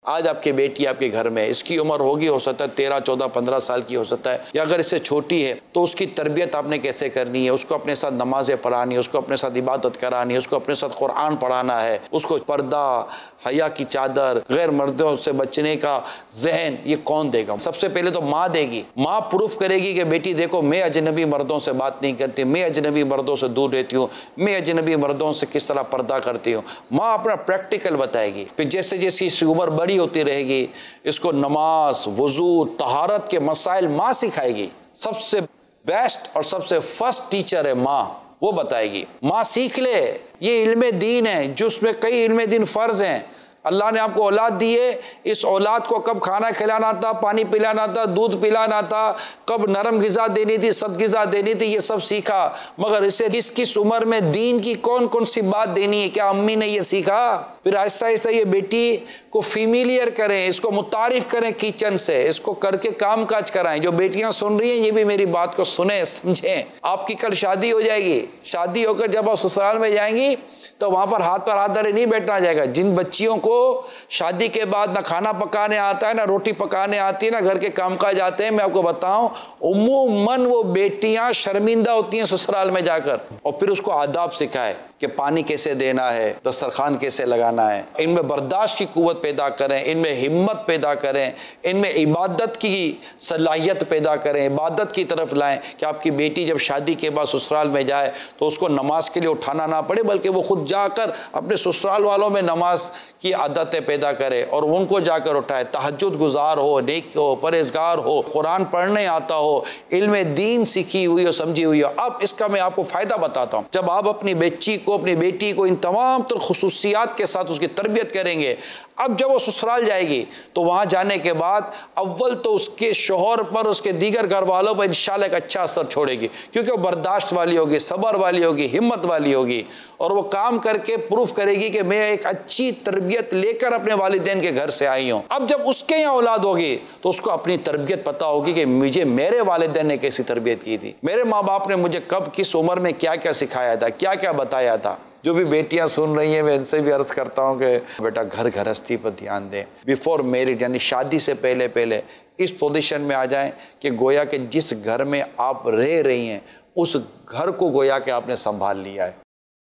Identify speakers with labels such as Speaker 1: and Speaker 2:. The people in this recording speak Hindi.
Speaker 1: आज आपकी बेटी आपके घर में, इसकी उम्र होगी, हो सकता है 13, 14, 15 साल की हो सकता है, या अगर इससे छोटी है तो उसकी तरबियत आपने कैसे करनी है, उसको अपने साथ नमाजें पढ़ानी है, उसको अपने साथ इबादत करानी है, उसको अपने साथ कुरान पढ़ाना है, उसको पर्दा, हया की चादर, गैर मर्दों से बचने का जहन ये कौन देगा? सबसे पहले तो माँ देगी। माँ प्रूफ करेगी कि बेटी देखो, मैं अजनबी मर्दों से बात नहीं करती, मैं अजनबी मर्दों से दूर रहती हूँ, मैं अजनबी मर्दों से किस तरह पर्दा करती हूँ। माँ अपना प्रैक्टिकल बताएगी। फिर जैसे जैसे इसकी उम्र बड़ी होती रहेगी, इसको नमाज, वजू, तहारत के मसाइल माँ सिखाएगी। सबसे बेस्ट और सबसे फर्स्ट टीचर है माँ, वो बताएगी। माँ सीख ले, ये इल्मे दीन है, जिसमें कई इल्मे दीन फ़र्ज हैं। अल्लाह ने आपको औलाद दी है, इस औलाद को कब खाना खिलाना था, पानी पिलाना था, दूध पिलाना था, कब नरम ग़िज़ा देनी थी, सख्त ग़िज़ा देनी थी, ये सब सीखा। मगर इसे किस किस उम्र में दीन की कौन कौन सी बात देनी है, क्या अम्मी ने ये सीखा? फिर आहिस्ता आहिस्ता ये बेटी को फीमिलियर करें, इसको मुतारिफ करें किचन से, इसको करके काम काज कराएं। जो बेटियां सुन रही हैं ये भी मेरी बात को सुने, समझें। आपकी कल शादी हो जाएगी, शादी होकर जब आप ससुराल में जाएंगी तो वहाँ पर हाथ धरे नहीं बैठना जाएगा। जिन बच्चियों को शादी के बाद ना खाना पकाने आता है, ना रोटी पकाने आती है, ना घर के कामकाज आते हैं, मैं आपको बताऊं, उम्मूमन वो बेटियां शर्मिंदा होती हैं ससुराल में जाकर। और फिर उसको आदाब सिखाए कि पानी कैसे देना है, दस्तरखान कैसे लगाना है। इनमें बर्दाश्त की कुव्वत पैदा करें, इनमें हिम्मत पैदा करें, इनमें इबादत की सलाहियत पैदा करें, इबादत की तरफ लाएं कि आपकी बेटी जब शादी के बाद ससुराल में जाए तो उसको नमाज के लिए उठाना ना पड़े, बल्कि वो खुद जाकर अपने ससुराल वालों में नमाज की आदतें पैदा करे और उनको जाकर उठाए। तहज्जुद गुजार हो, नेक हो, परहेजगार हो, कुरान पढ़ने आता हो, इल्म दीन सीखी हुई हो, समझी हुई हो। अब इसका मैं आपको फ़ायदा बताता हूँ। जब आप अपनी बच्ची को, अपनी बेटी को इन तमाम तर खुसूसियात के साथ उसकी तरबियत करेंगे, अब जब वो ससुराल जाएगी तो वहाँ जाने के बाद अव्वल तो उसके शोहर पर, उसके दीगर घर वालों पर इंशाल्लाह एक अच्छा असर छोड़ेगी, क्योंकि वो बर्दाश्त वाली होगी, सब्र वाली होगी, हिम्मत वाली होगी, और वो काम करके प्रूफ करेगी कि मैं एक अच्छी तरबियत लेकर अपने वालिदैन के घर से आई हूँ। अब जब उसके यहाँ औलाद होगी तो उसको अपनी तरबियत पता होगी कि मुझे मेरे वालिदैन ने कैसी तरबियत की थी, मेरे माँ बाप ने मुझे कब किस उम्र में क्या क्या सिखाया था, क्या क्या बताया था। जो भी बेटियां सुन रही हैं, मैं इनसे भी अर्ज़ करता हूं कि बेटा घर गृहस्थी पर ध्यान दें। बिफोर मैरिड यानी शादी से पहले पहले इस पोजीशन में आ जाएं कि गोया कि जिस घर में आप रह रही हैं उस घर को गोया कि आपने संभाल लिया है।